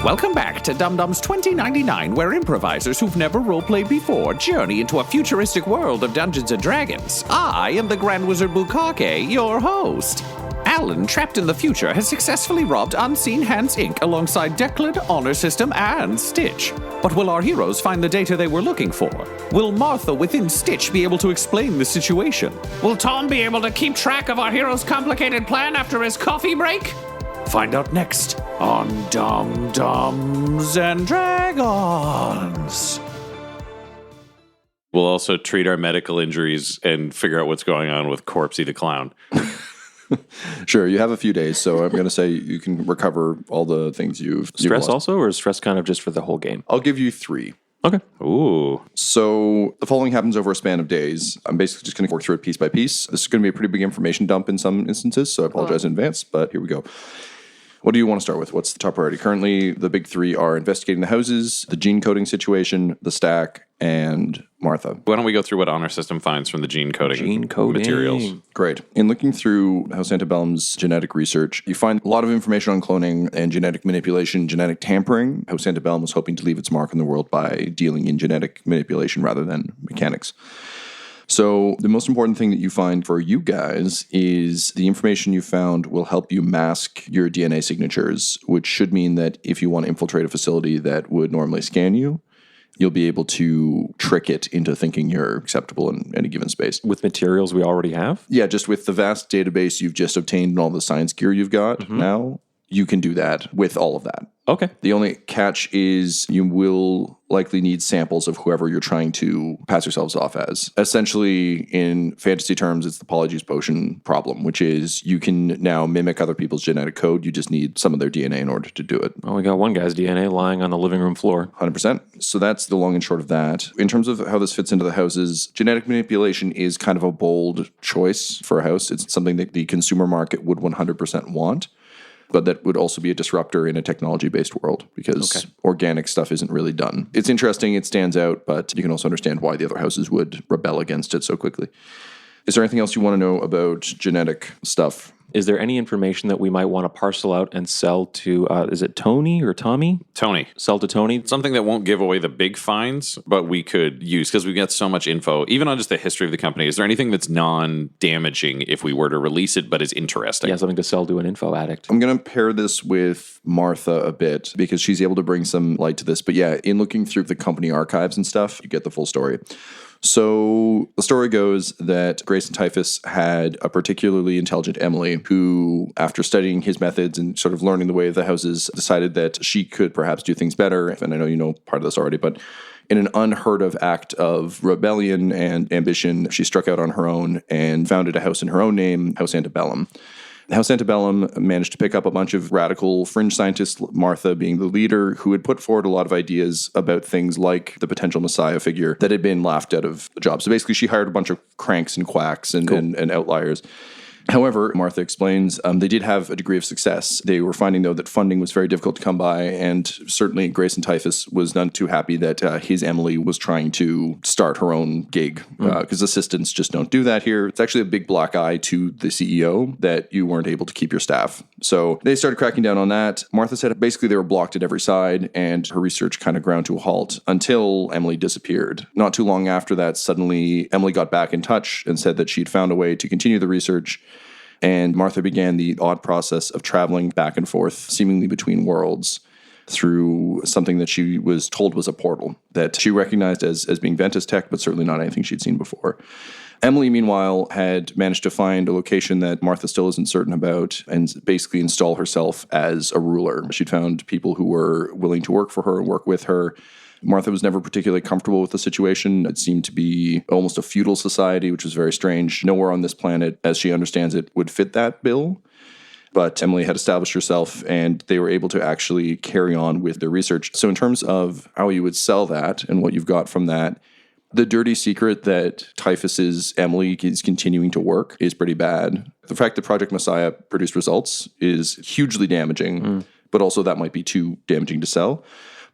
Welcome back to Dum Dum's 2099, where improvisers who've never roleplayed before journey into a futuristic world of Dungeons & Dragons. I am the Grand Wizard Bukake, your host. Alan, trapped in the future, has successfully robbed Unseen Hands Inc. alongside Declan, Honor System, and Stitch. But will our heroes find the data they were looking for? Will Martha within Stitch be able to explain the situation? Will Tom be able to keep track of our hero's complicated plan after his coffee break? Find out next on Dum Dums and Dragons. We'll also treat our medical injuries and figure out what's going on with Corpsey the Clown. Sure, you have a few days, so I'm going to say you can recover all the things you've Stress lost. also, or is stress kind of just for the whole game? I'll give you 3. Okay. Ooh. So the following happens over a span of days. I'm basically just going to work through it piece by piece. This is going to be a pretty big information dump in some instances, so I apologize in advance, but here we go. What do you want to start with? What's the top priority? Currently, the big 3 are investigating the houses, the gene coding situation, the stack, and Martha. Why don't we go through what Honor System finds from the gene coding materials? Great. In looking through House Antebellum's genetic research, you find a lot of information on cloning and genetic manipulation, genetic tampering. House Antebellum was hoping to leave its mark on the world by dealing in genetic manipulation rather than mechanics. So the most important thing that you find for you guys is the information you found will help you mask your DNA signatures, which should mean that if you want to infiltrate a facility that would normally scan you, you'll be able to trick it into thinking you're acceptable in any given space. With materials we already have? Yeah, just with the vast database you've just obtained and all the science gear you've got now, you can do that with all of that. Okay. The only catch is you will likely need samples of whoever you're trying to pass yourselves off as. Essentially, in fantasy terms, it's the Polyjuice Potion problem, which is you can now mimic other people's genetic code. You just need some of their DNA in order to do it. Well, we got one guy's DNA lying on the living room floor. 100%. So that's the long and short of that. In terms of how this fits into the houses, genetic manipulation is kind of a bold choice for a house. It's something that the consumer market would 100% want. But that would also be a disruptor in a technology-based world because organic stuff isn't really done. It's interesting, it stands out, but you can also understand why the other houses would rebel against it so quickly. Is there anything else you want to know about genetic stuff? Is there any information that we might want to parcel out and sell to, is it Tony or Tommy? Tony. Sell to Tony? Something that won't give away the big finds, but we could use, because we've got so much info, even on just the history of the company. Is there anything that's non-damaging if we were to release it, but is interesting? Yeah, something to sell to an info addict. I'm going to pair this with Martha a bit because she's able to bring some light to this. But yeah, in looking through the company archives and stuff, you get the full story. So the story goes that Grayson Typhus had a particularly intelligent Emily who, after studying his methods and sort of learning the way of the houses, decided that she could perhaps do things better. And I know you know part of this already, but in an unheard of act of rebellion and ambition, she struck out on her own and founded a house in her own name, House Antebellum. House Antebellum managed to pick up a bunch of radical fringe scientists, Martha being the leader, who had put forward a lot of ideas about things like the potential messiah figure that had been laughed out of the job. So basically, she hired a bunch of cranks and quacks and outliers. However, Martha explains, they did have a degree of success. They were finding, though, that funding was very difficult to come by, and certainly Grayson Typhus was none too happy that his Emily was trying to start her own gig, because assistants just don't do that here. It's actually a big black eye to the CEO that you weren't able to keep your staff. So they started cracking down on that. Martha said basically they were blocked at every side, and her research kind of ground to a halt until Emily disappeared. Not too long after that, suddenly Emily got back in touch and said that she'd found a way to continue the research. And Martha began the odd process of traveling back and forth, seemingly between worlds, through something that she was told was a portal that she recognized as being Ventus tech, but certainly not anything she'd seen before. Emily, meanwhile, had managed to find a location that Martha still isn't certain about and basically install herself as a ruler. She'd found people who were willing to work for her and work with her. Martha was never particularly comfortable with the situation. It seemed to be almost a feudal society, which was very strange. Nowhere on this planet, as she understands it, would fit that bill. But Emily had established herself, and they were able to actually carry on with their research. So in terms of how you would sell that and what you've got from that, the dirty secret that Typhus's Emily is continuing to work is pretty bad. The fact that Project Messiah produced results is hugely damaging, but also that might be too damaging to sell.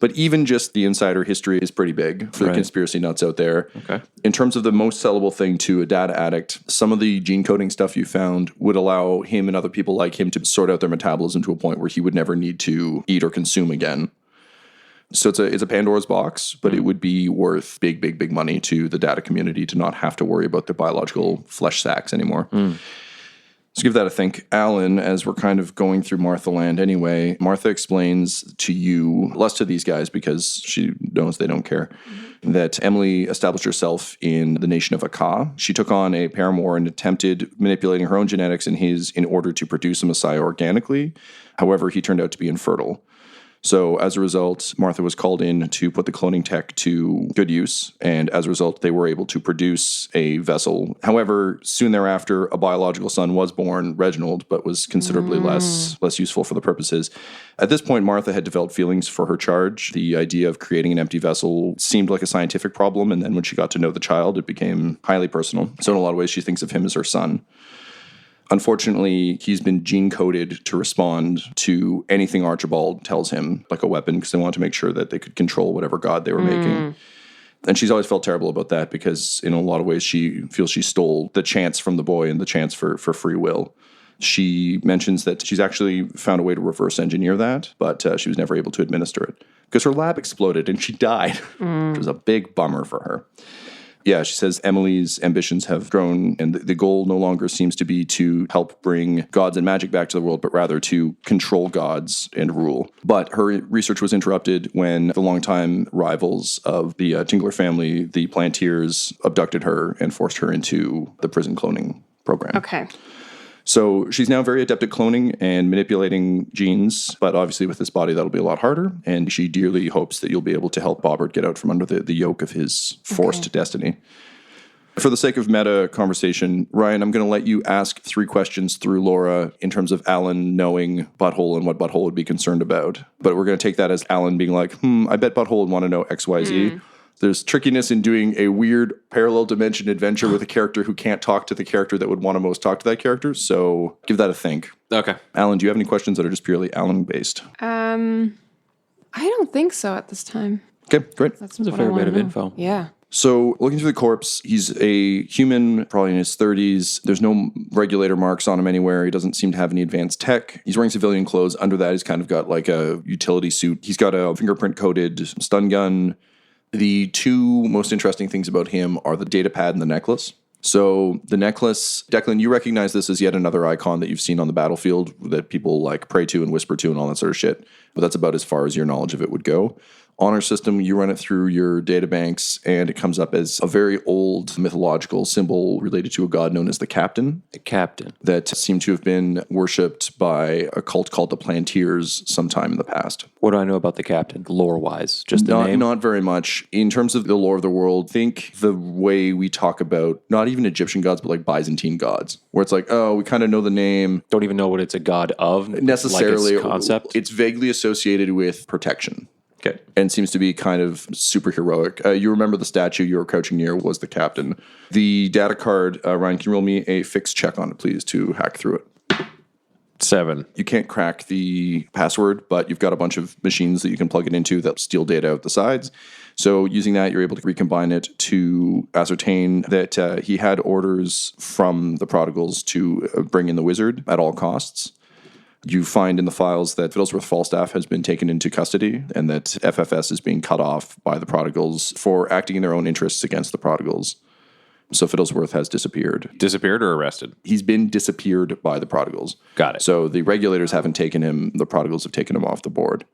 But even just the insider history is pretty big for the conspiracy nuts out there. Okay. In terms of the most sellable thing to a data addict, some of the gene coding stuff you found would allow him and other people like him to sort out their metabolism to a point where he would never need to eat or consume again. So it's a Pandora's box, but it would be worth big money to the data community to not have to worry about the biological flesh sacks anymore. So give that a think. Alan, as we're kind of going through Martha land anyway, Martha explains to you, less to these guys because she knows they don't care, that Emily established herself in the nation of Aka. She took on a paramour and attempted manipulating her own genetics and his in order to produce a messiah organically. However, he turned out to be infertile. So as a result, Martha was called in to put the cloning tech to good use, and as a result, they were able to produce a vessel. However, soon thereafter, a biological son was born, Reginald, but was considerably less useful for the purposes. At this point, Martha had developed feelings for her charge. The idea of creating an empty vessel seemed like a scientific problem, and then when she got to know the child, it became highly personal. So in a lot of ways, she thinks of him as her son. Unfortunately, he's been gene-coded to respond to anything Archibald tells him, like a weapon, because they wanted to make sure that they could control whatever god they were making. And she's always felt terrible about that because in a lot of ways she feels she stole the chance from the boy and the chance for free will. She mentions that she's actually found a way to reverse engineer that, but she was never able to administer it because her lab exploded and she died, which was a big bummer for her. Yeah, she says Emily's ambitions have grown, and the goal no longer seems to be to help bring gods and magic back to the world, but rather to control gods and rule. But her research was interrupted when the longtime rivals of the Tingler family, the Plantiers, abducted her and forced her into the prison cloning program. Okay. So she's now very adept at cloning and manipulating genes, but obviously with this body, that'll be a lot harder. And she dearly hopes that you'll be able to help Bobbert get out from under the yoke of his forced destiny. For the sake of meta conversation, Ryan, I'm going to let you ask 3 questions through Laura in terms of Alan knowing Butthole and what Butthole would be concerned about. But we're going to take that as Alan being like, I bet Butthole would want to know X, Y, Z. There's trickiness in doing a weird parallel dimension adventure with a character who can't talk to the character that would want to most talk to that character. So give that a think. Okay. Alan, do you have any questions that are just purely Alan-based? I don't think so at this time. Okay, great. That's a fair bit of info. Yeah. So looking through the corpse, he's a human, probably in his 30s. There's no regulator marks on him anywhere. He doesn't seem to have any advanced tech. He's wearing civilian clothes. Under that, he's kind of got like a utility suit. He's got a fingerprint-coated stun gun. The 2 most interesting things about him are the data pad and the necklace. So the necklace, Declan, you recognize this as yet another icon that you've seen on the battlefield that people like pray to and whisper to and all that sort of shit. But that's about as far as your knowledge of it would go. Honor system, you run it through your databanks, and it comes up as a very old mythological symbol related to a god known as the Captain. The Captain. That seemed to have been worshipped by a cult called the Plantiers sometime in the past. What do I know about the Captain, lore-wise? Just the name? Not very much. In terms of the lore of the world, think the way we talk about, not even Egyptian gods, but like Byzantine gods, where it's like, oh, we kind of know the name. Don't even know what it's a god of? Necessarily. Like its concept? It's vaguely associated with protection. Okay. And seems to be kind of super heroic. You remember the statue you were crouching near was the Captain. The data card, Ryan, can you roll me a fixed check on it, please, to hack through it? 7. You can't crack the password, but you've got a bunch of machines that you can plug it into that steal data out the sides. So using that, you're able to recombine it to ascertain that he had orders from the prodigals to bring in the wizard at all costs. You find in the files that Fiddlesworth Falstaff has been taken into custody and that FFS is being cut off by the prodigals for acting in their own interests against the prodigals. So Fiddlesworth has disappeared. Disappeared or arrested? He's been disappeared by the prodigals. Got it. So the regulators haven't taken him. The prodigals have taken him off the board.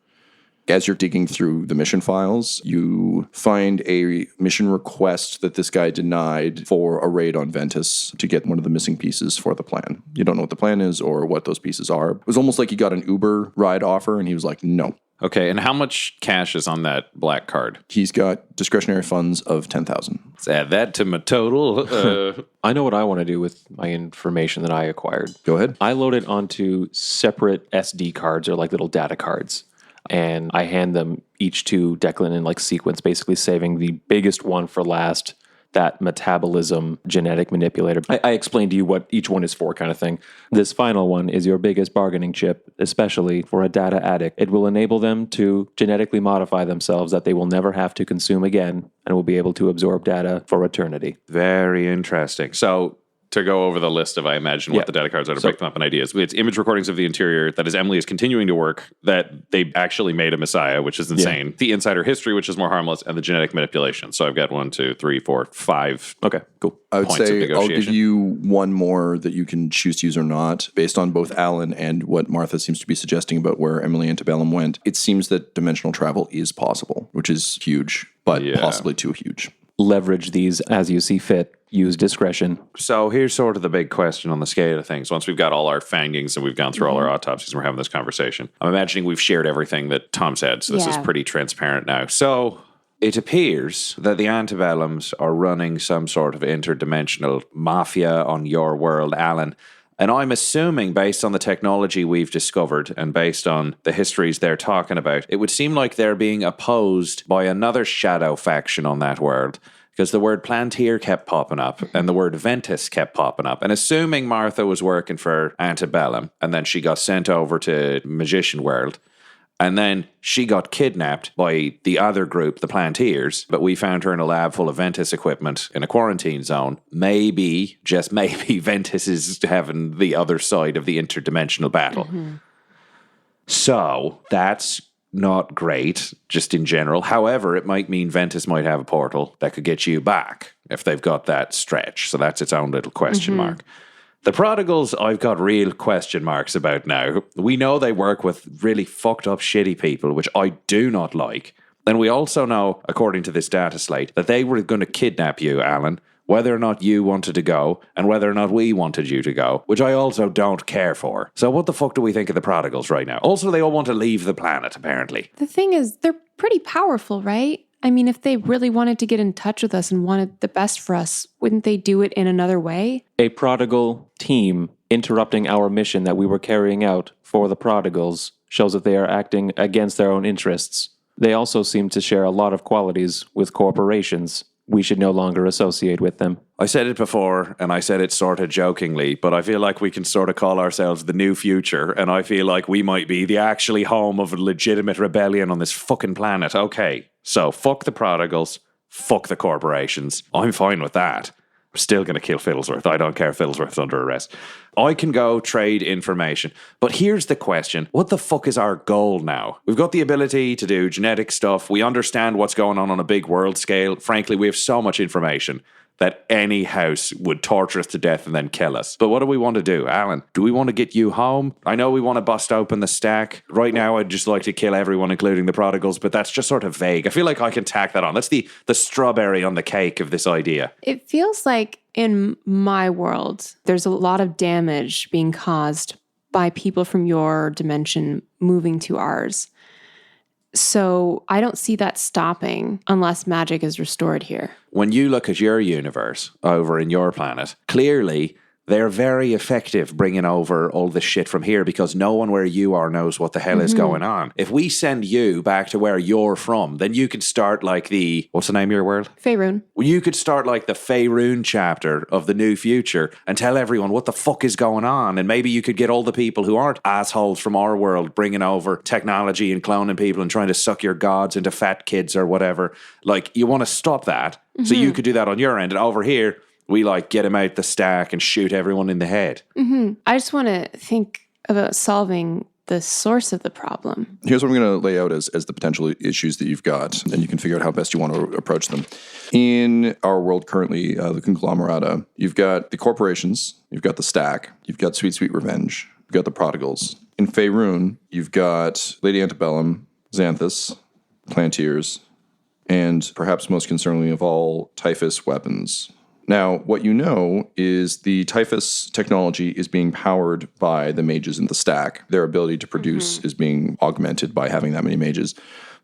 As you're digging through the mission files, you find a mission request that this guy denied for a raid on Ventus to get one of the missing pieces for the plan. You don't know what the plan is or what those pieces are. It was almost like he got an Uber ride offer and he was like, no. Okay, and how much cash is on that black card? He's got discretionary funds of 10,000. Let's add that to my total. I know what I want to do with my information that I acquired. Go ahead. I load it onto separate SD cards or like little data cards. And I hand them each to Declan in like sequence, basically saving the biggest one for last, that metabolism genetic manipulator. I explained to you what each one is for kind of thing. This final one is your biggest bargaining chip, especially for a data addict. It will enable them to genetically modify themselves that they will never have to consume again and will be able to absorb data for eternity. Very interesting. So to go over the list of, I imagine, what the data cards are to break them up in ideas. It's image recordings of the interior. That is, Emily is continuing to work. That they actually made a Messiah, which is insane. The insider history, which is more harmless, and the genetic manipulation. So I've got 1, 2, 3, 4, 5. Okay, cool. I would points of say I'll give negotiation. you one more that you can choose to use or not, based on both Alan and what Martha seems to be suggesting about where Emily Antebellum went. It seems that dimensional travel is possible, which is huge, but possibly too huge. Leverage these as you see fit. Use discretion. So here's sort of the big question on the scale of things. Once we've got all our findings and we've gone through all our autopsies and we're having this conversation, I'm imagining we've shared everything that Tom said. So this is pretty transparent now. So it appears that the Antebellums are running some sort of interdimensional mafia on your world, Alan. And I'm assuming, based on the technology we've discovered and based on the histories they're talking about, it would seem like they're being opposed by another shadow faction on that world. Because the word Plantier kept popping up and the word Ventus kept popping up. And assuming Martha was working for Antebellum and then she got sent over to Magician World and then she got kidnapped by the other group, the Plantiers, but we found her in a lab full of Ventus equipment in a quarantine zone. Maybe, just maybe, Ventus is having the other side of the interdimensional battle. So that's not great, just in general. However, it might mean Ventus might have a portal that could get you back if they've got that stretch. So that's its own little question mark. The prodigals, I've got real question marks about now. We know they work with really fucked up, shitty people, which I do not like. And we also know, according to this data slate, that they were going to kidnap you, Alan, whether or not you wanted to go and whether or not we wanted you to go, which I also don't care for. So what the fuck do we think of the prodigals right now? Also, they all want to leave the planet, apparently. The thing is, they're pretty powerful, right? I mean, if they really wanted to get in touch with us and wanted the best for us, wouldn't they do it in another way? A prodigal team interrupting our mission that we were carrying out for the prodigals shows that they are acting against their own interests. They also seem to share a lot of qualities with corporations. We should no longer associate with them. I said it before, and I said it sort of jokingly, but I feel like we can sort of call ourselves the new future, and I feel like we might be the actually home of a legitimate rebellion on this fucking planet. Okay, so fuck the prodigals, fuck the corporations. I'm fine with that. I'm still going to kill Fiddlesworth. I don't care if Fiddlesworth's under arrest. I can go trade information. But here's the question. What the fuck is our goal now? We've got the ability to do genetic stuff. We understand what's going on a big world scale. Frankly, we have so much information that any house would torture us to death and then kill us. But what do we want to do, Alan? Do we want to get you home? I know we want to bust open the stack. Right now, I'd just like to kill everyone, including the prodigals, but that's just sort of vague. I feel like I can tack that on. That's the strawberry on the cake of this idea. It feels like in my world, there's a lot of damage being caused by people from your dimension moving to ours. So I don't see that stopping unless magic is restored here. When you look at your universe over in your planet, clearly they're very effective bringing over all this shit from here because no one where you are knows what the hell is going on. If we send you back to where you're from, then you could start like what's the name of your world? Faerun. Well, you could start like the Faerun chapter of the new future and tell everyone what the fuck is going on. And maybe you could get all the people who aren't assholes from our world bringing over technology and cloning people and trying to suck your gods into fat kids or whatever. Like, you want to stop that. So you could do that on your end. And over here, we get him out the stack and shoot everyone in the head. I just want to think about solving the source of the problem. Here's what I'm going to lay out as the potential issues that you've got, and you can figure out how best you want to approach them. In our world currently, the conglomerata, you've got the corporations, you've got the stack, you've got Sweet Sweet Revenge, you've got the prodigals. In Faerun, you've got Lady Antebellum, Xanthus, Plantiers, and perhaps most concerningly of all, Typhus weapons. Now, what you know is the Typhus technology is being powered by the mages in the stack. Their ability to produce is being augmented by having that many mages.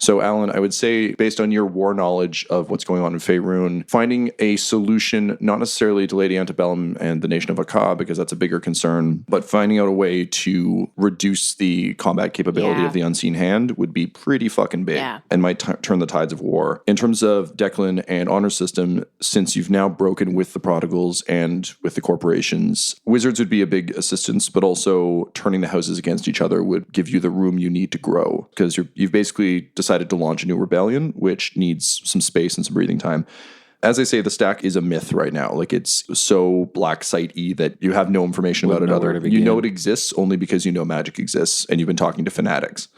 So, Alan, I would say, based on your war knowledge of what's going on in Faerun, finding a solution, not necessarily to Lady Antebellum and the Nation of Akka, because that's a bigger concern, but finding out a way to reduce the combat capability of the Unseen Hand would be pretty fucking big and might turn the tides of war. In terms of Declan and Honor System, since you've now broken with the prodigals and with the corporations, wizards would be a big assistance, but also turning the houses against each other would give you the room you need to grow, because you've basically decided to launch a new rebellion, which needs some space and some breathing time. As I say, the stack is a myth right now. Like, it's so black site-y that you have no information about it. You know it exists only because you know magic exists and you've been talking to fanatics.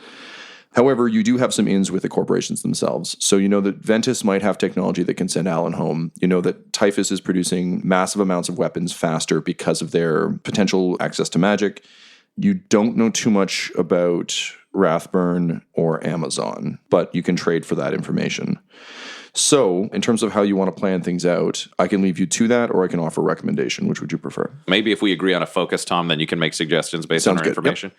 However, you do have some ins with the corporations themselves. So you know that Ventus might have technology that can send Alan home. You know that Typhus is producing massive amounts of weapons faster because of their potential access to magic. You don't know too much about Rathburn or Amazon, but you can trade for that information. So, in terms of how you want to plan things out, I can leave you to that, or I can offer a recommendation. Which would you prefer? Maybe if we agree on a focus, Tom, then you can make suggestions based on our information. Yep.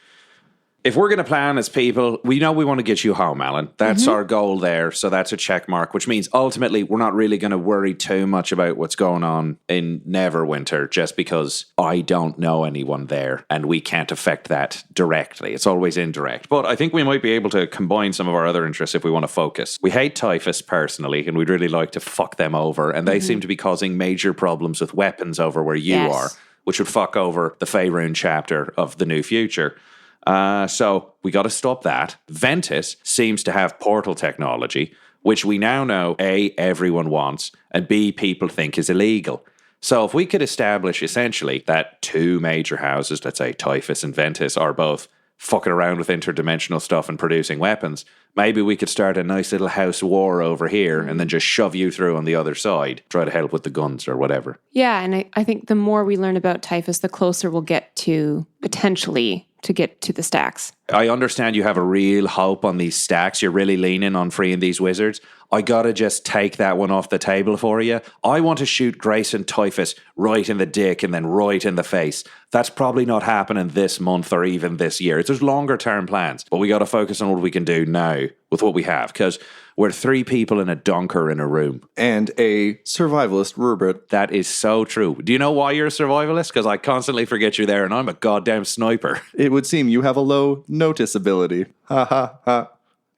If we're going to plan as people, we know we want to get you home, Alan. That's our goal there. So that's a check mark, which means ultimately we're not really going to worry too much about what's going on in Neverwinter just because I don't know anyone there and we can't affect that directly. It's always indirect. But I think we might be able to combine some of our other interests if we want to focus. We hate Typhus personally, and we'd really like to fuck them over. And they seem to be causing major problems with weapons over where you are, which would fuck over the Faerun chapter of the New Future. So we got to stop that. Ventus seems to have portal technology, which we now know, A, everyone wants, and B, people think is illegal. So if we could establish essentially that two major houses, let's say Typhus and Ventus, are both fucking around with interdimensional stuff and producing weapons, maybe we could start a nice little house war over here and then just shove you through on the other side, try to help with the guns or whatever. Yeah, and I think the more we learn about Typhus, the closer we'll get to potentially to get to the stacks. I understand you have a real hope on these stacks. You're really leaning on freeing these wizards. I gotta just take that one off the table for you. I want to shoot Grace and Typhus right in the dick and then right in the face. That's probably not happening this month or even this year. It's just longer term plans. But we gotta focus on what we can do now with what we have, because we're three people in a dunker in a room. And a survivalist, Rupert. That is so true. Do you know why you're a survivalist? Because I constantly forget you're there and I'm a goddamn sniper. It would seem you have a low notice ability. Ha ha ha.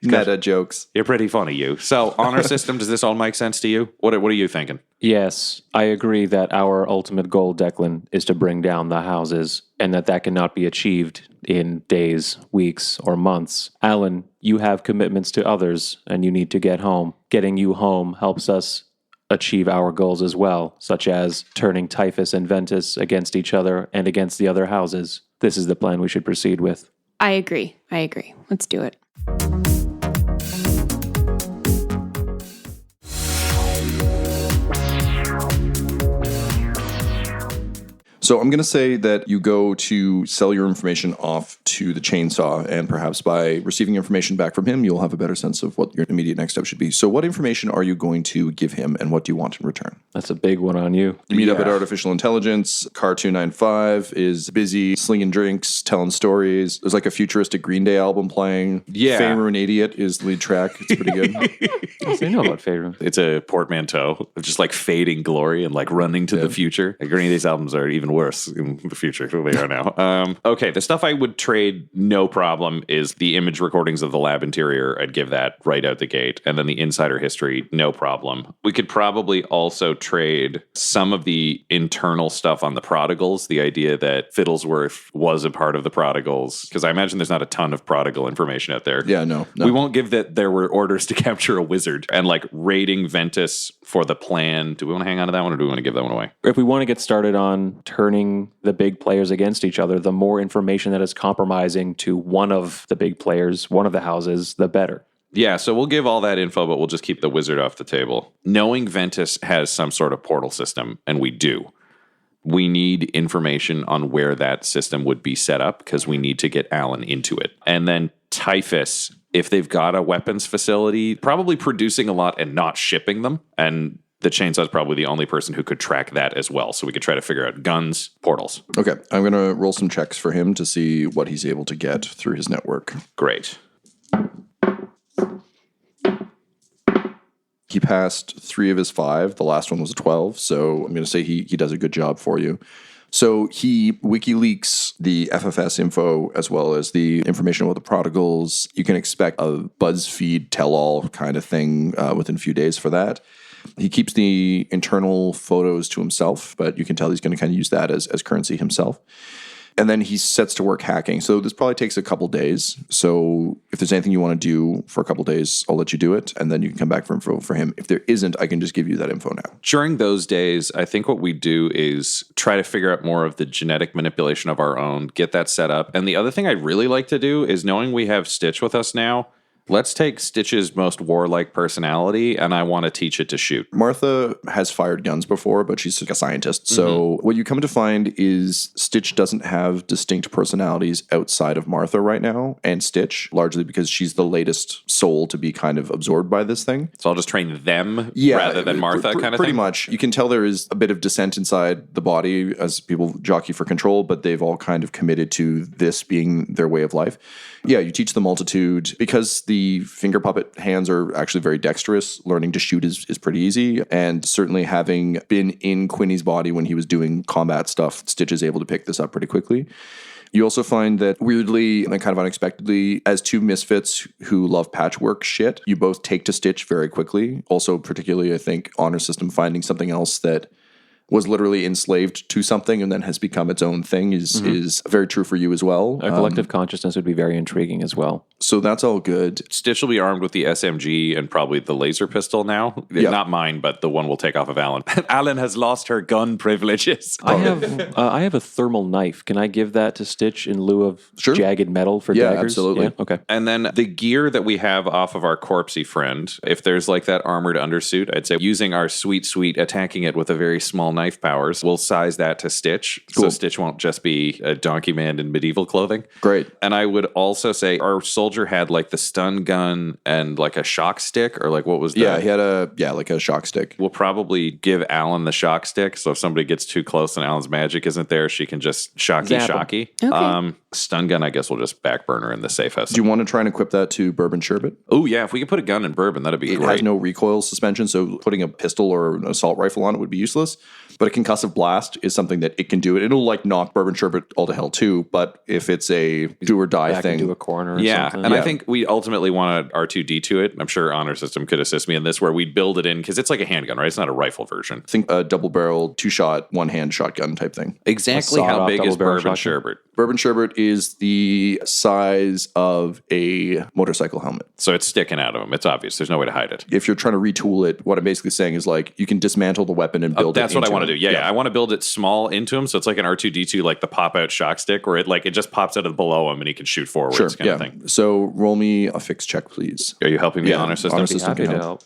Meta jokes. You're pretty funny, you. So, honor system, does this all make sense to you? What are you thinking? Yes, I agree that our ultimate goal, Declan, is to bring down the houses, and that cannot be achieved in days, weeks, or months. Alan, you have commitments to others, and you need to get home. Getting you home helps us achieve our goals as well, such as turning Typhus and Ventus against each other and against the other houses. This is the plan we should proceed with. I agree. Let's do it. So I'm going to say that you go to sell your information off to the chainsaw, and perhaps by receiving information back from him, you'll have a better sense of what your immediate next step should be. So what information are you going to give him, and what do you want in return? That's a big one on you. You meet up at Artificial Intelligence. Car 295 is busy slinging drinks, telling stories. There's like a futuristic Green Day album playing. Yeah. Faerun Idiot is the lead track. It's pretty good. I know about Faerun. It's a portmanteau of just like fading glory and like running to the future. Like, any of these albums are even worse in the future than they are now. Okay, the stuff I would trade, no problem, is the image recordings of the lab interior. I'd give that right out the gate. And then the insider history, no problem. We could probably also trade some of the internal stuff on the prodigals, the idea that Fiddlesworth was a part of the prodigals, because I imagine there's not a ton of prodigal information out there. Yeah, no. We won't give that there were orders to capture a wizard, and like raiding Ventus for the plan. Do we want to hang on to that one, or do we want to give that one away? If we want to get started on turning the big players against each other, the more information that is compromising to one of the big players, one of the houses, the better. Yeah, so we'll give all that info, but we'll just keep the wizard off the table. Knowing Ventus has some sort of portal system, and we do, we need information on where that system would be set up, because we need to get Alan into it. And then Typhus, if they've got a weapons facility, probably producing a lot and not shipping them, and the chainsaw is probably the only person who could track that as well. So we could try to figure out guns, portals. Okay, I'm going to roll some checks for him to see what he's able to get through his network. Great. He passed 3 of his 5. The last one was a 12. So I'm going to say he does a good job for you. So he WikiLeaks the FFS info as well as the information about the prodigals. You can expect a BuzzFeed tell-all kind of thing within a few days for that. He keeps the internal photos to himself, but you can tell he's going to kind of use that as currency himself. And then he sets to work hacking. So this probably takes a couple days. So if there's anything you want to do for a couple days, I'll let you do it. And then you can come back for info for him. If there isn't, I can just give you that info now. During those days, I think what we do is try to figure out more of the genetic manipulation of our own, get that set up. And the other thing I'd really like to do is, knowing we have Stitch with us now, let's take Stitch's most warlike personality, and I want to teach it to shoot. Martha has fired guns before, but she's a scientist. So what you come to find is Stitch doesn't have distinct personalities outside of Martha right now, and Stitch, largely because she's the latest soul to be kind of absorbed by this thing. So I'll just train them rather than Martha kind of pretty thing? much. You can tell there is a bit of dissent inside the body as people jockey for control, but they've all kind of committed to this being their way of life. Yeah, you teach the multitude. Because the finger puppet hands are actually very dexterous, learning to shoot is pretty easy. And certainly having been in Quinny's body when he was doing combat stuff, Stitch is able to pick this up pretty quickly. You also find that weirdly and kind of unexpectedly, as two misfits who love patchwork shit, you both take to Stitch very quickly. Also, particularly, I think, Honor System finding something else that was literally enslaved to something and then has become its own thing is very true for you as well. A collective consciousness would be very intriguing as well. So that's all good. Stitch will be armed with the SMG and probably the laser pistol now. Yeah. Not mine, but the one we'll take off of Alan. Alan has lost her gun privileges. I have a thermal knife. Can I give that to Stitch in lieu of jagged metal for Yeah, daggers? absolutely. Yeah, okay. And then the gear that we have off of our corpsey friend, if there's like that armored undersuit, I'd say using our sweet attacking it with a very small knife powers, we'll size that to Stitch. Cool. So Stitch won't just be a donkey man in medieval clothing. Great. And I would also say our soldier had like the stun gun and like a shock stick, or like what was that? Yeah, he had like a shock stick. We'll probably give Alan the shock stick. So if somebody gets too close and Alan's magic isn't there, she can just shocky. Okay. Stun gun, I guess we'll just back burner in the safe house. Do you want to try and equip that to Bourbon Sherbet? Oh, yeah. If we could put a gun in Bourbon, that'd be It great. has no recoil suspension, so putting a pistol or an assault rifle on it would be useless. But a concussive blast is something that it can do. It'll like knock Bourbon Sherbet all to hell too. But if it's a do or die Back thing, into a corner or Yeah, something. and I think we ultimately want to R2D to it. I'm sure Honor System could assist me in this, where we'd build it in, because it's like a handgun, right? It's not a rifle version. think a double barrel, 2-shot, one-hand shotgun type thing. Exactly how sawed-off big is double-barrel Bourbon shotgun? Sherbet? Bourbon Sherbet is the size of a motorcycle helmet. So it's sticking out of him. It's obvious. There's no way to hide it. If you're trying to retool it, what I'm basically saying is like you can dismantle the weapon and build it. That's what I into want to it. do. Yeah, I want to build it small into him, so it's like an R2D2, like the pop-out shock stick, where it just pops out of below him and he can shoot forwards, Sure. kind of thing. So roll me a fixed check, please. Are you helping me, Yeah, Honor System? Honor System. Happy can to help.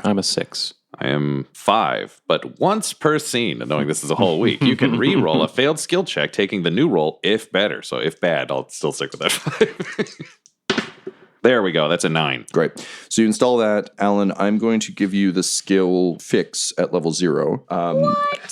I'm a 6. I am 5, but once per scene, and knowing this is a whole week, you can re-roll a failed skill check, taking the new roll if better. So if bad, I'll still stick with that 5. There we go. That's a 9. Great. So you install that, Alan. I'm going to give you the skill fix at level 0.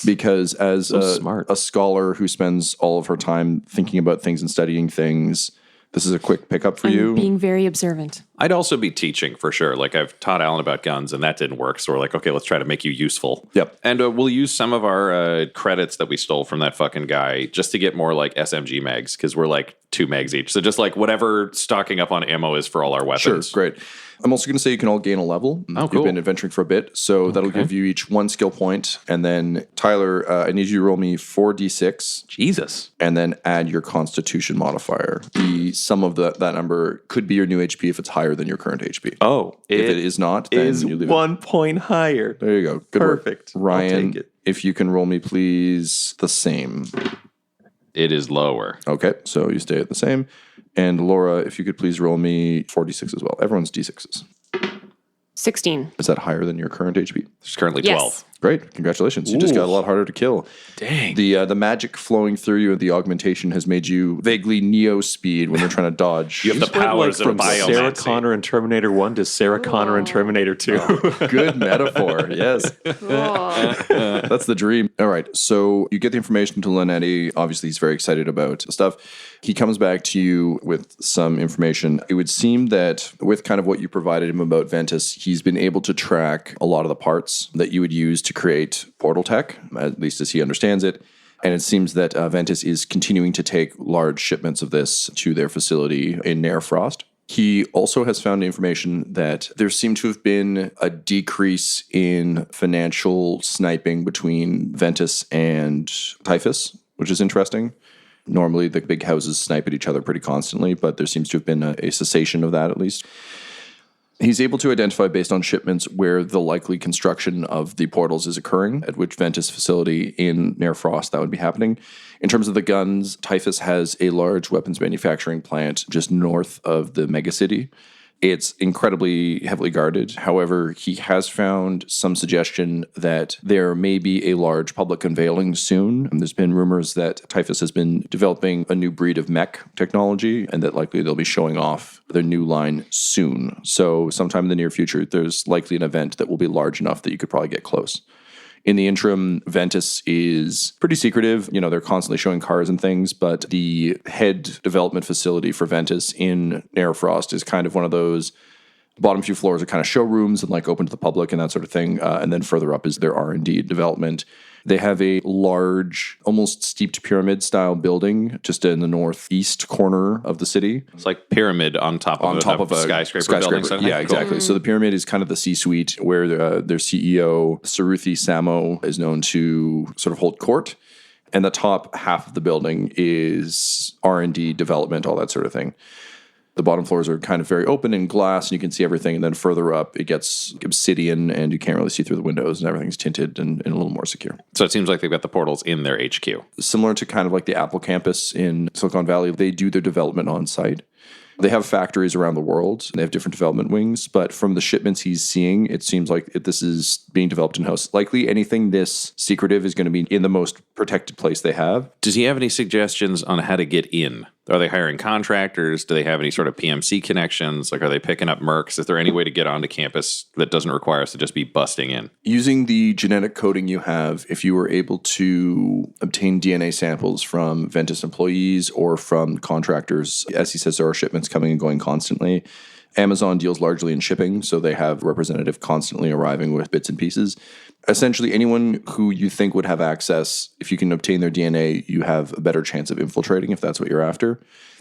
Because as smart. a scholar who spends all of her time thinking about things and studying things, this is a quick pickup for you. Being very observant. I'd also be teaching for sure. Like I've taught Alan about guns and that didn't work. So we're like, okay, let's try to make you useful. Yep. And we'll use some of our credits that we stole from that fucking guy just to get more like SMG mags, because we're like 2 mags each. So just like whatever stocking up on ammo is for all our weapons. Sure, great. I'm also going to say you can all gain a level. Oh, cool. You've been adventuring for a bit, so that'll give you each 1 skill point. And then, Tyler, I need you to roll me 4d6 Jesus. and then add your constitution modifier. The sum of that number could be your new HP if it's higher than your current HP. Oh, If it is not, then you leave it. 1 point higher. There you go. Good Perfect. work. Ryan, I'll take it. if you can roll me, please, the same. It is lower. Okay, so you stay at the same. And Laura, if you could please roll me 4d6 as well. Everyone's d6s. 16. Is that higher than your current HP? There's currently Yes. 12. Great. Congratulations. You just got a lot harder to kill. Dang. The magic flowing through you and the augmentation has made you vaguely Neo speed when you're trying to dodge. You have the powers of from Sarah biomancy. Connor in Terminator 1 to Sarah Connor in Terminator 2. Good metaphor. Yes. Cool. That's the dream. All right. So you get the information to Lenetti. Obviously, he's very excited about stuff. He comes back to you with some information. It would seem that with kind of what you provided him about Ventus, he's been able to track a lot of the parts that you would use to create portal tech, at least as he understands it. And it seems that Ventus is continuing to take large shipments of this to their facility in Nairfrost. He also has found information that there seemed to have been a decrease in financial sniping between Ventus and Typhus, which is interesting. Normally, the big houses snipe at each other pretty constantly, but there seems to have been a cessation of that at least. He's able to identify based on shipments where the likely construction of the portals is occurring, at which Ventus facility in Nair Frost that would be happening. In terms of the guns, Typhus has a large weapons manufacturing plant just north of the megacity. It's incredibly heavily guarded. However, he has found some suggestion that there may be a large public unveiling soon. And there's been rumors that Typhus has been developing a new breed of mech technology and that likely they'll be showing off their new line soon. So sometime in the near future, there's likely an event that will be large enough that you could probably get close. In the interim, Ventus is pretty secretive. You know, they're constantly showing cars and things, but the head development facility for Ventus in Nair Frost is kind of one of those bottom few floors are kind of showrooms and like open to the public and that sort of thing. And then further up is their R&D development. They have a large, almost steeped pyramid style building just in the northeast corner of the city. It's like pyramid on top of a skyscraper building. Yeah, exactly. So the pyramid is kind of the C-suite where their CEO, Saruthi Samo, is known to sort of hold court. And the top half of the building is R&D development, all that sort of thing. The bottom floors are kind of very open and glass, and you can see everything. And then further up, it gets obsidian, and you can't really see through the windows, and everything's tinted and a little more secure. So it seems like they've got the portals in their HQ. Similar to kind of like the Apple campus in Silicon Valley, they do their development on site. They have factories around the world. They have different development wings, but from the shipments he's seeing, it seems like this is being developed in-house. Likely anything this secretive is going to be in the most protected place they have. Does he have any suggestions on how to get in? Are they hiring contractors? Do they have any sort of PMC connections? Like, are they picking up mercs? Is there any way to get onto campus that doesn't require us to just be busting in? Using the genetic coding you have, if you were able to obtain DNA samples from Ventus employees or from contractors, as he says, there are shipments coming and going constantly. Amazon deals largely in shipping, so they have a representative constantly arriving with bits and pieces. Essentially, anyone who you think would have access, if you can obtain their DNA, you have a better chance of infiltrating if that's what you're after.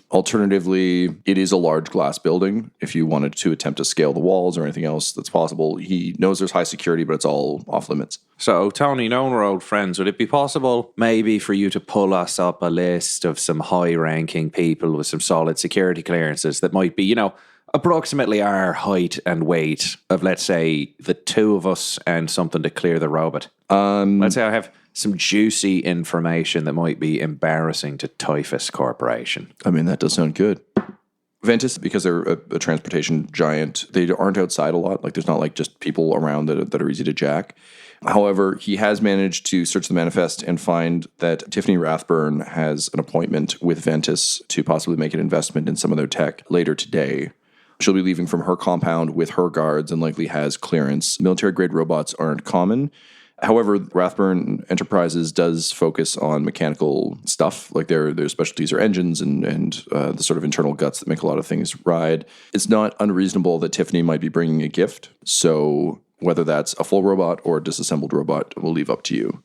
Alternatively, it is a large glass building. If you wanted to attempt to scale the walls or anything else that's possible, he knows there's high security, but it's all off limits. So, Tony, knowing we're old friends, would it be possible maybe for you to pull us up a list of some high-ranking people with some solid security clearances that might be, you know, approximately our height and weight of, let's say, the two of us and something to clear the robot? Let's say I have some juicy information that might be embarrassing to Typhus Corporation. I mean, that does sound good. Ventus, because they're a transportation giant, they aren't outside a lot. Like, there's not like just people around that are easy to jack. However, he has managed to search the manifest and find that Tiffany Rathburn has an appointment with Ventus to possibly make an investment in some of their tech later today. She'll be leaving from her compound with her guards and likely has clearance. Military-grade robots aren't common. However, Rathburn Enterprises does focus on mechanical stuff, like their specialties are engines and the sort of internal guts that make a lot of things ride. It's not unreasonable that Tiffany might be bringing a gift, so whether that's a full robot or a disassembled robot, we'll leave up to you.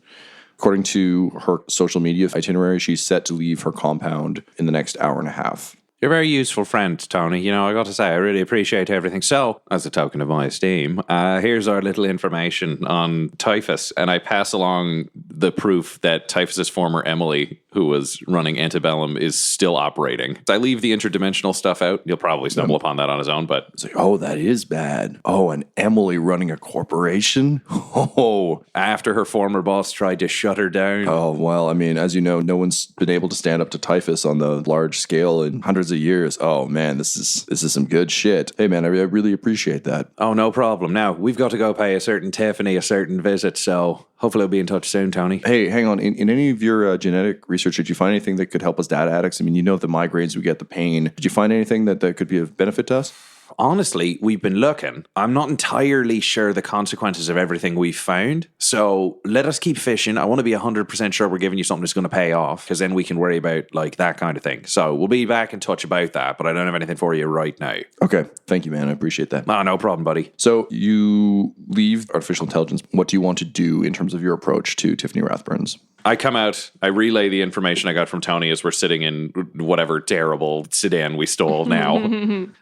According to her social media itinerary, she's set to leave her compound in the next hour and a half. You're a very useful friend, Tony. You know, I got to say, I really appreciate everything. So, as a token of my esteem, here's our little information on Typhus. And I pass along the proof that Typhus's former Emily, who was running Antebellum, is still operating. I leave the interdimensional stuff out. You'll probably stumble upon that on his own, but... It's like, oh, that is bad. Oh, and Emily running a corporation? Oh. After her former boss tried to shut her down. Oh, well, I mean, as you know, no one's been able to stand up to Typhus on the large scale in hundreds of years. Oh man, this is some good shit. Hey man, I really appreciate that. Oh, no problem. Now we've got to go pay a certain Tiffany a certain visit, so hopefully I'll be in touch soon, Tony. Hey, hang on. In any of your genetic research, did you find anything that could help us data addicts? I mean, you know the migraines, we get the pain. Did you find anything that could be of benefit to us? Honestly, we've been looking. I'm not entirely sure the consequences of everything we've found. So let us keep fishing. I want to be 100% sure we're giving you something that's going to pay off, because then we can worry about like that kind of thing. So we'll be back in touch about that, but I don't have anything for you right now. Okay. Thank you, man. I appreciate that. Oh, no problem, buddy. So you leave artificial intelligence. What do you want to do in terms of your approach to Tiffany Rathburn's? I come out, I relay the information I got from Tony as we're sitting in whatever terrible sedan we stole now.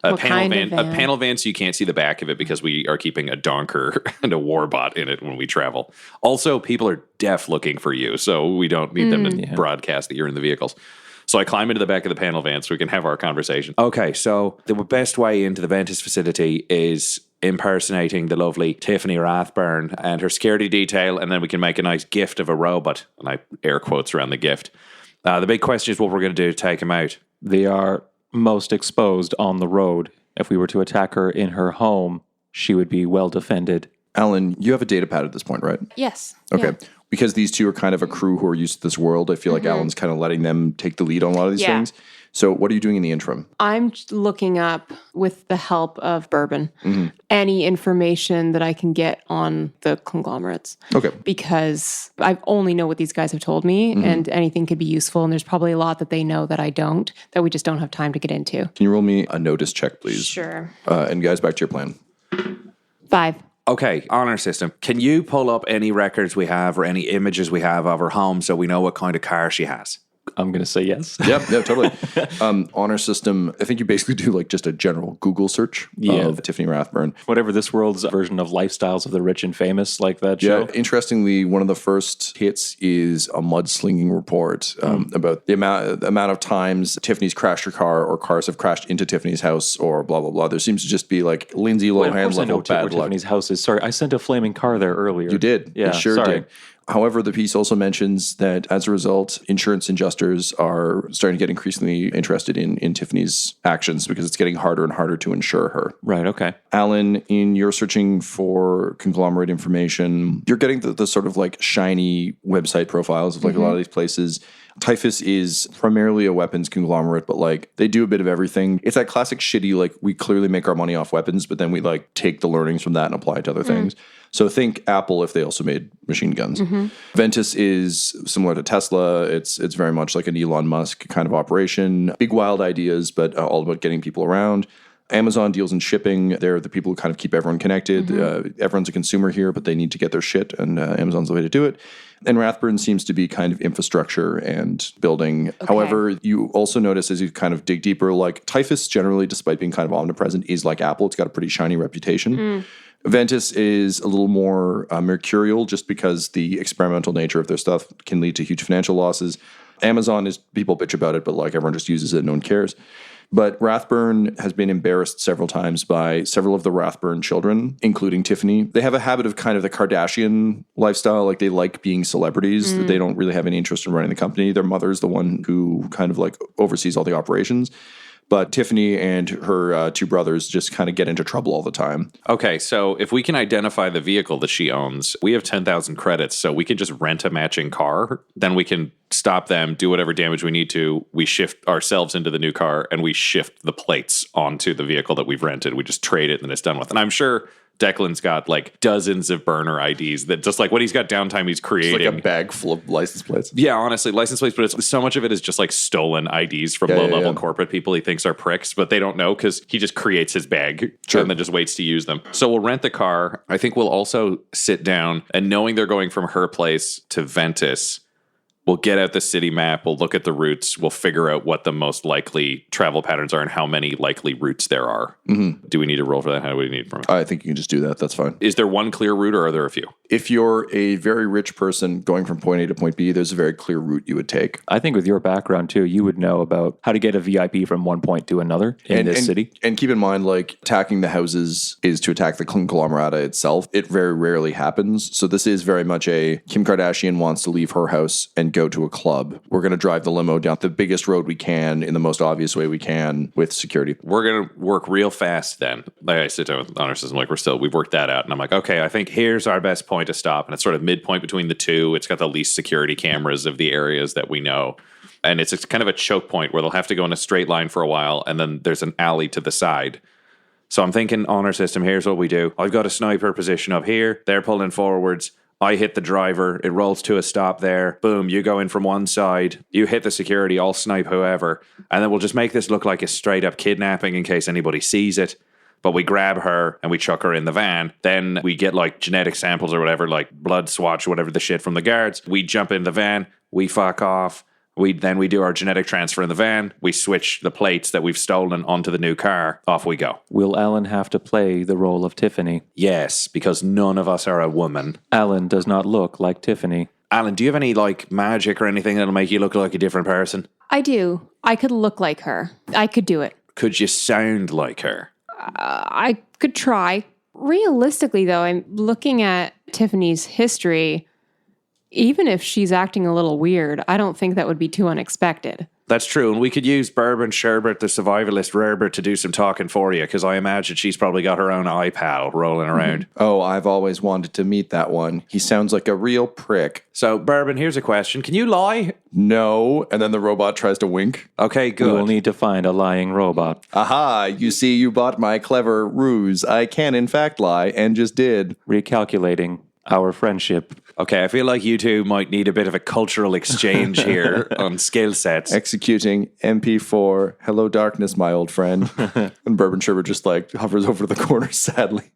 A panel van so you can't see the back of it because we are keeping a donker and a warbot in it when we travel. Also, people are deaf looking for you, so we don't need them to broadcast that you're in the vehicles. So I climb into the back of the panel van so we can have our conversation. Okay, so the best way into the Ventus facility is impersonating the lovely Tiffany Rathburn and her security detail, and then we can make a nice gift of a robot. And I air quotes around the gift. The big question is what we're going to do to take him out. They are most exposed on the road. If we were to attack her in her home, she would be well defended. Alan, you have a data pad at this point, right? Yes. Okay. Yeah. Because these two are kind of a crew who are used to this world, I feel like Alan's kind of letting them take the lead on a lot of these things. So what are you doing in the interim? I'm looking up, with the help of Bourbon, any information that I can get on the conglomerates. Okay. Because I only know what these guys have told me, and anything could be useful. And there's probably a lot that they know that I don't, that we just don't have time to get into. Can you roll me a notice check, please? Sure. And guys, back to your plan. 5. Okay, honor system. Can you pull up any records we have or any images we have of her home so we know what kind of car she has? I'm going to say yes. Yep, totally. Honor system, I think you basically do like just a general Google search of Tiffany Rathburn. Whatever this world's version of Lifestyles of the Rich and Famous, like that show. Yeah, interestingly, one of the first hits is a mudslinging report about the amount of times Tiffany's crashed her car or cars have crashed into Tiffany's house or blah, blah, blah. There seems to just be like Lindsay Lohan level bad luck. Tiffany's house is. Sorry, I sent a flaming car there earlier. You did. Yeah, you sure sorry. did. However, the piece also mentions that as a result, insurance adjusters are starting to get increasingly interested in Tiffany's actions because it's getting harder and harder to insure her. Right, okay. Alan, in your searching for conglomerate information, you're getting the sort of like shiny website profiles of like a lot of these places. Typhus is primarily a weapons conglomerate, but like they do a bit of everything. It's that classic shitty, like we clearly make our money off weapons, but then we like take the learnings from that and apply it to other things. So think Apple if they also made machine guns. Ventus is similar to Tesla. It's very much like an Elon Musk kind of operation. Big wild ideas, but all about getting people around. Amazon deals in shipping. They're the people who kind of keep everyone connected. Everyone's a consumer here, but they need to get their shit, and Amazon's the way to do it. And Rathburn seems to be kind of infrastructure and building. Okay. However, you also notice as you kind of dig deeper, like Typhus generally, despite being kind of omnipresent, is like Apple. It's got a pretty shiny reputation. Ventus is a little more mercurial just because the experimental nature of their stuff can lead to huge financial losses. Amazon is, people bitch about it, but like everyone just uses it, no one cares. But Rathburn has been embarrassed several times by several of the Rathburn children, including Tiffany. They have a habit of kind of the Kardashian lifestyle. Like they like being celebrities. They don't really have any interest in running the company. Their mother's the one who kind of like oversees all the operations. But Tiffany and her two brothers just kind of get into trouble all the time. Okay, so if we can identify the vehicle that she owns, we have 10,000 credits, so we can just rent a matching car. Then we can stop them, do whatever damage we need to. We shift ourselves into the new car, and we shift the plates onto the vehicle that we've rented. We just trade it, and it's done with. And I'm sure Declan's got like dozens of burner IDs that just like when he's got downtime, he's creating. It's like a bag full of license plates. Yeah, honestly, license plates, but it's so much of it is just like stolen IDs from low-level corporate people he thinks are pricks, but they don't know because he just creates his bag and then just waits to use them. So we'll rent the car. I think we'll also sit down and knowing they're going from her place to Ventus, we'll get out the city map, we'll look at the routes, we'll figure out what the most likely travel patterns are and how many likely routes there are. Do we need to roll for that? How do we need from it? I think you can just do that. That's fine. Is there one clear route or are there a few? If you're a very rich person going from point A to point B, there's a very clear route you would take. I think with your background too, you would know about how to get a VIP from one point to another in this city. And keep in mind, like attacking the houses is to attack the conglomerata itself. It very rarely happens. So this is very much a Kim Kardashian wants to leave her house and go to a club. We're going to drive the limo down the biggest road we can in the most obvious way we can with security. We're going to work real fast then. Like I sit down with honor system, like we've worked that out. And I'm like, okay, I think here's our best point to stop. And it's sort of midpoint between the two. It's got the least security cameras of the areas that we know. And it's kind of a choke point where they'll have to go in a straight line for a while. And then there's an alley to the side. So I'm thinking honor system, here's what we do. I've got a sniper position up here. They're pulling forwards. I hit the driver. It rolls to a stop there. Boom, you go in from one side. You hit the security. I'll snipe whoever. And then we'll just make this look like a straight up kidnapping in case anybody sees it. But we grab her and we chuck her in the van. Then we get like genetic samples or whatever, like blood swatch, whatever the shit from the guards. We jump in the van. We fuck off. We do our genetic transfer in the van. We switch the plates that we've stolen onto the new car. Off we go. Will Alan have to play the role of Tiffany? Yes, because none of us are a woman. Alan does not look like Tiffany. Alan, do you have any like magic or anything that'll make you look like a different person? I do. I could look like her. I could do it. Could you sound like her? I could try. Realistically, though, I'm looking at Tiffany's history. Even if she's acting a little weird, I don't think that would be too unexpected. That's true. And we could use Bourbon Sherbert, the survivalist Rerbert, to do some talking for you, because I imagine she's probably got her own iPal rolling around. Oh, I've always wanted to meet that one. He sounds like a real prick. So, Bourbon, here's a question. Can you lie? No. And then the robot tries to wink. Okay, good. We will need to find a lying robot. Aha, you see, you bought my clever ruse. I can, in fact, lie, and just did. Recalculating our friendship. Okay, I feel like you two might need a bit of a cultural exchange here on skill sets. Executing MP4, hello darkness, my old friend. And Bourbon Sherbert just like hovers over the corner sadly.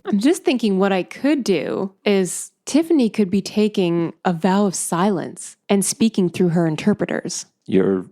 I'm just thinking what I could do is Tiffany could be taking a vow of silence and speaking through her interpreters. You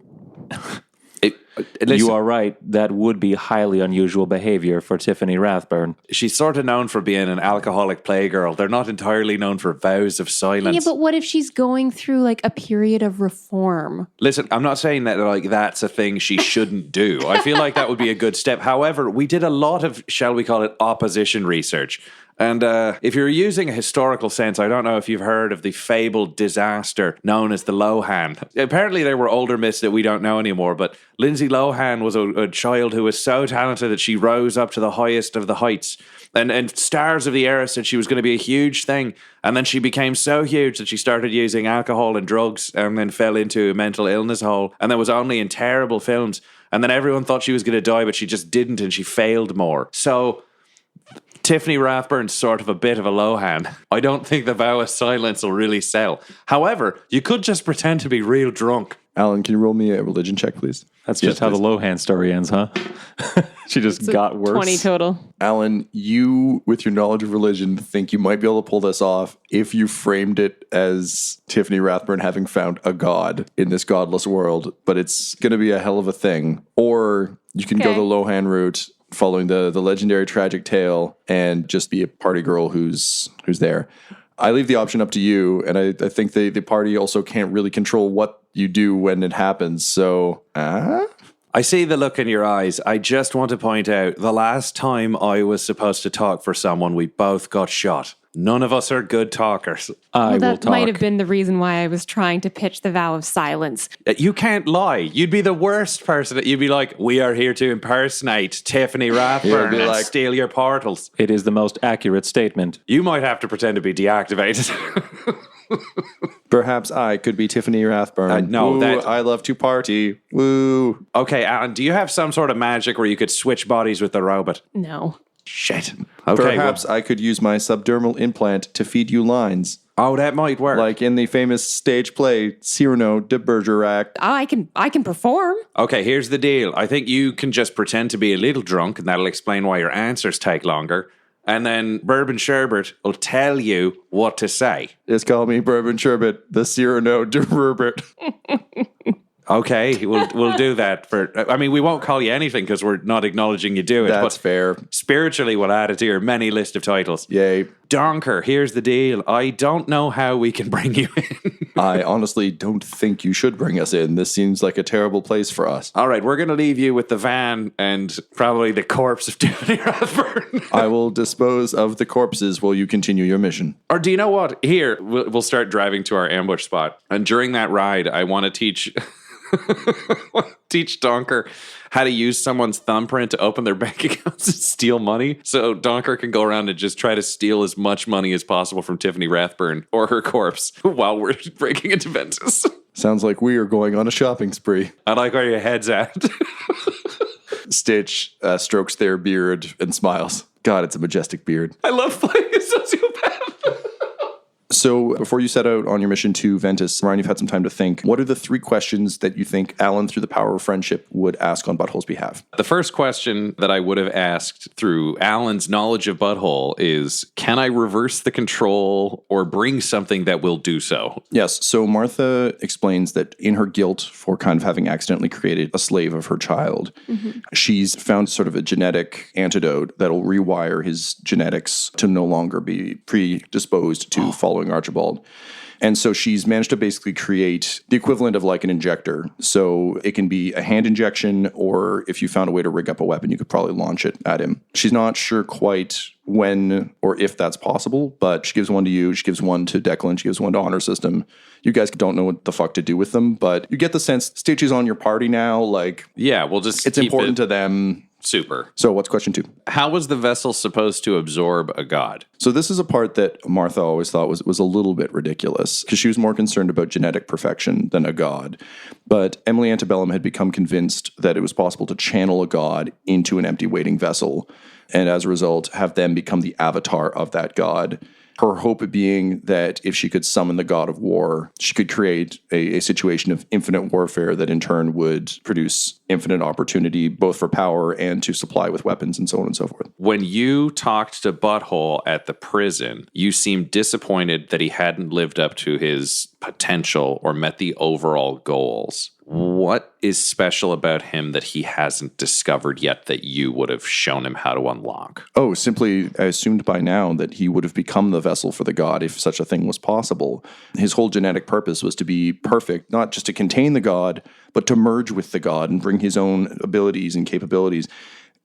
are right. That would be highly unusual behavior for Tiffany Rathburn. She's sort of known for being an alcoholic playgirl. They're not entirely known for vows of silence. Yeah, but what if she's going through like a period of reform? Listen, I'm not saying that like that's a thing she shouldn't do. I feel like that would be a good step. However, we did a lot of, shall we call it, opposition research. And if you're using a historical sense, I don't know if you've heard of the fabled disaster known as the Lohan. Apparently there were older myths that we don't know anymore, but Lindsay Lohan was a child who was so talented that she rose up to the highest of the heights. And stars of the era said she was going to be a huge thing. And then she became so huge that she started using alcohol and drugs and then fell into a mental illness hole. And that was only in terrible films. And then everyone thought she was going to die, but she just didn't, and she failed more. So Tiffany Rathburn's sort of a bit of a Lohan. I don't think the vow of silence will really sell. However, you could just pretend to be real drunk. Alan, can you roll me a religion check, please? That's just how the Lohan story ends, huh? She just got worse. 20 total. Alan, you, with your knowledge of religion, think you might be able to pull this off if you framed it as Tiffany Rathburn having found a god in this godless world, but it's going to be a hell of a thing. Or you can go the Lohan route, following the legendary tragic tale, and just be a party girl who's there. I leave the option up to you, and I think the party also can't really control what you do when it happens, so... I see the look in your eyes. I just want to point out, the last time I was supposed to talk for someone, we both got shot. None of us are good talkers. I will That talk. might have been the reason why I was trying to pitch the vow of silence. You can't lie. You'd be the worst person. You'd be like, we are here to impersonate Tiffany Rathburn and steal your portals. It is the most accurate statement. You might have to pretend to be deactivated. Perhaps I could be Tiffany Rathburn. No, Woo, I love to party. Woo. Okay, Alan, do you have some sort of magic where you could switch bodies with the robot? No. Shit. Okay, Perhaps I could use my subdermal implant to feed you lines. Oh, that might work. Like in the famous stage play, Cyrano de Bergerac. Oh, I can perform. Okay, here's the deal. I think you can just pretend to be a little drunk, and that'll explain why your answers take longer. And then Bourbon Sherbert will tell you what to say. Just call me Bourbon Sherbet, the Cyrano de Herbert. Okay, we'll do that. I mean, we won't call you anything because we're not acknowledging you do it. That's but fair. Spiritually, we'll add it to your many list of titles. Yay. Donker, here's the deal. I don't know how we can bring you in. I honestly don't think you should bring us in. This seems like a terrible place for us. All right, we're going to leave you with the van and probably the corpse of Tiffany Rathburn. I will dispose of the corpses while you continue your mission. Or do you know what? Here, we'll start driving to our ambush spot. And during that ride, I want to teach Donker how to use someone's thumbprint to open their bank accounts and steal money. So Donker can go around and just try to steal as much money as possible from Tiffany Rathburn or her corpse while we're breaking into Ventus. Sounds like we are going on a shopping spree. I like where your head's at. Stitch strokes their beard and smiles. God, it's a majestic beard. I love playing a sociopath. So before you set out on your mission to Ventus, Ryan, you've had some time to think. What are the 3 questions that you think Alan, through the power of friendship, would ask on Butthole's behalf? The first question that I would have asked through Alan's knowledge of Butthole is, can I reverse the control or bring something that will do so? Yes. So Martha explains that in her guilt for kind of having accidentally created a slave of her child, she's found sort of a genetic antidote that'll rewire his genetics to no longer be predisposed to following Archibald. And so she's managed to basically create the equivalent of like an injector. So it can be a hand injection, or if you found a way to rig up a weapon, you could probably launch it at him. She's not sure quite when or if that's possible, but she gives one to you, she gives one to Declan, she gives one to Honor System. You guys don't know what the fuck to do with them, but you get the sense Stitch is on your party now. Like, yeah, we'll just it's important to them. Super. So what's question 2? How was the vessel supposed to absorb a god? So this is a part that Martha always thought was a little bit ridiculous, because she was more concerned about genetic perfection than a god. But Emily Antebellum had become convinced that it was possible to channel a god into an empty waiting vessel, and as a result have them become the avatar of that god. Her hope being that if she could summon the god of war, she could create a situation of infinite warfare that in turn would produce infinite opportunity, both for power and to supply with weapons and so on and so forth. When you talked to Butthole at the prison, you seemed disappointed that he hadn't lived up to his potential or met the overall goals. What is special about him that he hasn't discovered yet that you would have shown him how to unlock? Oh, simply, I assumed by now that he would have become the vessel for the god if such a thing was possible. His whole genetic purpose was to be perfect, not just to contain the god, but to merge with the god and bring his own abilities and capabilities.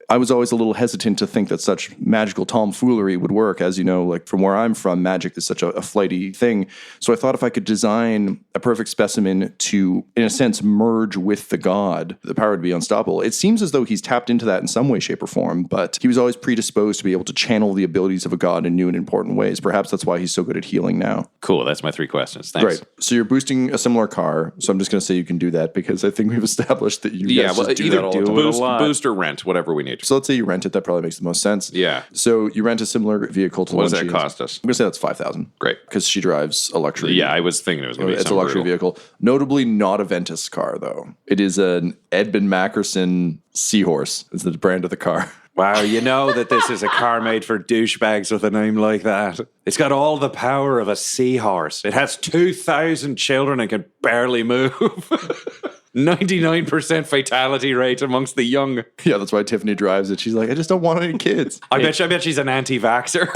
I was always a little hesitant to think that such magical tomfoolery would work. As you know, like from where I'm from, magic is such a flighty thing. So I thought if I could design a perfect specimen to, in a sense, merge with the god, the power would be unstoppable. It seems as though he's tapped into that in some way, shape, or form, but he was always predisposed to be able to channel the abilities of a god in new and important ways. Perhaps that's why he's so good at healing now. Cool. That's my 3 questions. Thanks. Great. So you're boosting a similar car. So I'm just going to say you can do that because I think we've established that you guys just do that all the time. Boost or rent, whatever we need. So let's say you rent it. That probably makes the most sense. Yeah. So you rent a similar vehicle to what one does that she cost us? I'm going to say that's $5,000. Great. Because she drives a luxury. Yeah, I was thinking it was going to be It's a luxury vehicle. Notably not a Ventus car, though. It is an Edmund Mackerson Seahorse. It's the brand of the car. Wow, you know that this is a car made for douchebags with a name like that. It's got all the power of a seahorse. It has 2,000 children and can barely move. 99% fatality rate amongst the young. Yeah, that's why Tiffany drives it. She's like, I just don't want any kids. I bet she's an anti-vaxxer.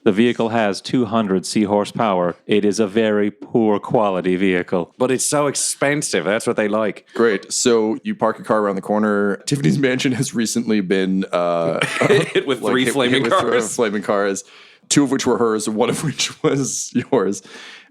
The vehicle has 200 horsepower. It is a very poor quality vehicle. But it's so expensive. That's what they like. Great. So you park a car around the corner. Tiffany's mansion has recently been hit with three flaming cars. Flaming cars. 2 of which were hers, 1 of which was yours.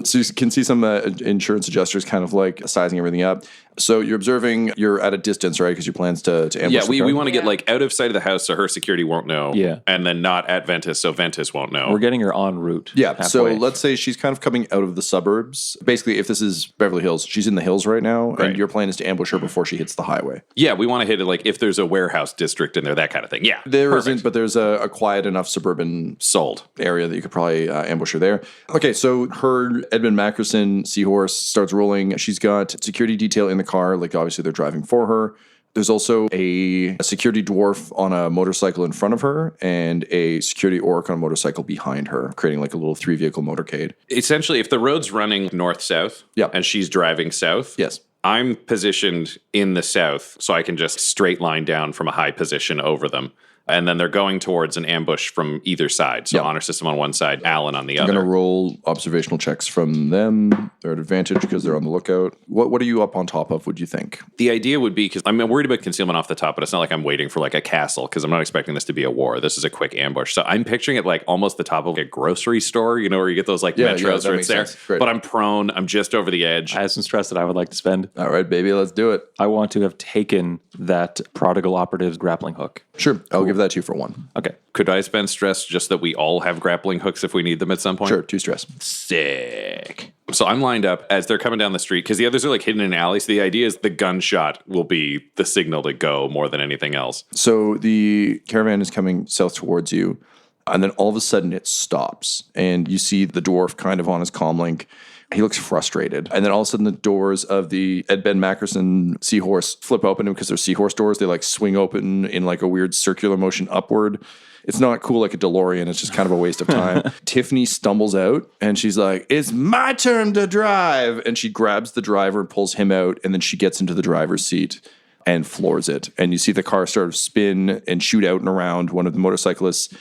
So you can see some insurance adjusters kind of like sizing everything up. So you're observing, you're at a distance, right? Because your plans to ambush Yeah, the car. we want to get like out of sight of the house so her security won't know. Yeah. And then not at Ventus so Ventus won't know. We're getting her en route. Yeah, halfway. so let's say she's kind of coming out of the suburbs. Basically, if this is Beverly Hills, she's in the hills right now, Right. and your plan is to ambush her before she hits the highway. Yeah, we want to hit it like if there's a warehouse district in there, that kind of thing. Yeah. There perfect. not but there's a quiet enough suburban Sold. area that you could probably ambush her there. Okay, so her Edmund Mackerson Seahorse starts rolling. She's got security detail in the car, like obviously they're driving for her. There's also a security dwarf on a motorcycle in front of her and a security orc on a motorcycle behind her, creating like a little 3-vehicle motorcade. Essentially, if the road's running north-south Yeah. and she's driving south, Yes. I'm positioned in the south so I can just straight line down from a high position over them. And then they're going towards an ambush from either side. So Yeah. honor system on one side, Alan on the I'm other. going to roll observational checks from them. They're at advantage because they're on the lookout. What are you up on top of, would you think? The idea would be, because I'm worried about concealment off the top, but it's not like I'm waiting for like a castle, because I'm not expecting this to be a war. This is a quick ambush. So I'm picturing it like almost the top of a grocery store, you know, where you get those like Yeah, metros that where makes it's there. sense. Great. But I'm prone. I'm just over the edge. I have some stress that I would like to spend. All right, baby, let's do it. I want to have taken that prodigal operative's grappling hook. Sure, I'll give that to you for 1. Okay. Could I spend stress just that we all have grappling hooks if we need them at some point? Sure, 2 stress. Sick. So I'm lined up as they're coming down the street because the others are like hidden in an alley. So the idea is the gunshot will be the signal to go more than anything else. So the caravan is coming south towards you. And then all of a sudden it stops. And you see the dwarf kind of on his comlink. He looks frustrated. And then all of a sudden the doors of the Ed Ben Mackerson seahorse flip open because they're seahorse doors. They like swing open in like a weird circular motion upward. It's not cool like a DeLorean. It's just kind of a waste of time. Tiffany stumbles out and she's like, it's my turn to drive. And she grabs the driver and pulls him out. And then she gets into the driver's seat and floors it. And you see the car sort of spin and shoot out and around one of the motorcyclists.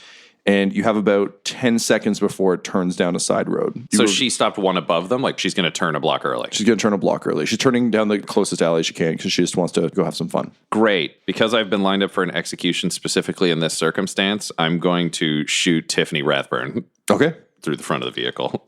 And you have about 10 seconds before it turns down a side road. So she stopped one above them? Like she's going to turn a block early? She's going to turn a block early. She's turning down the closest alley she can because she just wants to go have some fun. Great. Because I've been lined up for an execution specifically in this circumstance, I'm going to shoot Tiffany Rathburn. Okay. Through the front of the vehicle.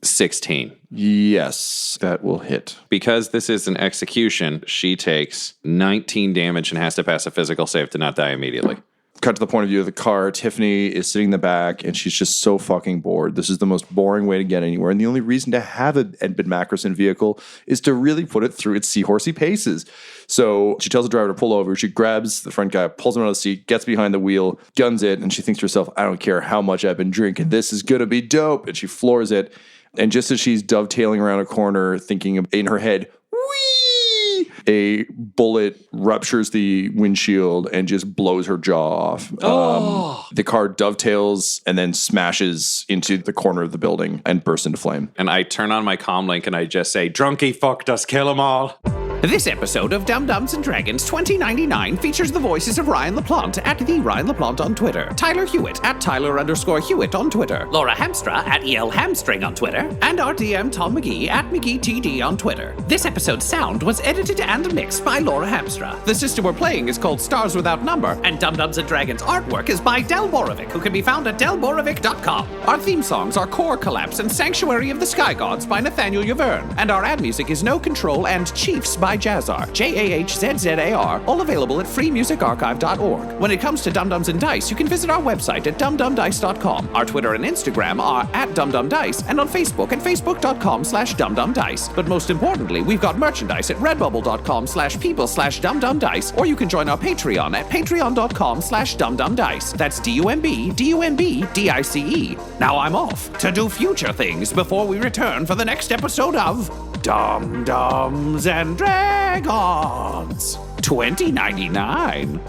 16. Yes, that will hit. Because this is an execution, she takes 19 damage and has to pass a physical save to not die immediately. Cut to the point of view of the car. Tiffany is sitting in the back and she's just so fucking bored. This is the most boring way to get anywhere. And the only reason to have an Ed Ben Mackerson vehicle is to really put it through its seahorsey paces. So she tells the driver to pull over. She grabs the front guy, pulls him out of the seat, gets behind the wheel, guns it. And she thinks to herself, I don't care how much I've been drinking. This is going to be dope. And she floors it. And just as she's dovetailing around a corner, thinking in her head, whee! A bullet ruptures the windshield and just blows her jaw off. The car dovetails and then smashes into the corner of the building and bursts into flame. And I turn on my comlink and I just say, drunky fucked us, kill them all. This episode of Dum Dums and Dragons 2099 features the voices of Ryan LaPlante at the Ryan LaPlante on Twitter, Tyler Hewitt at Tyler_Hewitt on Twitter, Laura Hamstra at EL Hamstring on Twitter, and our DM Tom McGee at McGeeTD on Twitter. This episode's sound was edited and mixed by Laura Hamstra. The system we're playing is called Stars Without Number, and Dum Dums and Dragons artwork is by Del Borovic, who can be found at delborovic.com. Our theme songs are Core Collapse and Sanctuary of the Sky Gods by Nathaniel Yaverne, and our ad music is No Control and Chiefs by Jazzar, Jahzzar, all available at freemusicarchive.org. When it comes to Dum Dums and Dice, you can visit our website at dumdumdice.com. Our Twitter and Instagram are at dumdumdice, and on Facebook at facebook.com/dumdumdice. But most importantly, we've got merchandise at redbubble.com/people/dumdumdice, or you can join our Patreon at patreon.com/dumdumdice. That's DUMBDUMBDICE. Now I'm off to do future things before we return for the next episode of Dum Dums and Dragons 2099.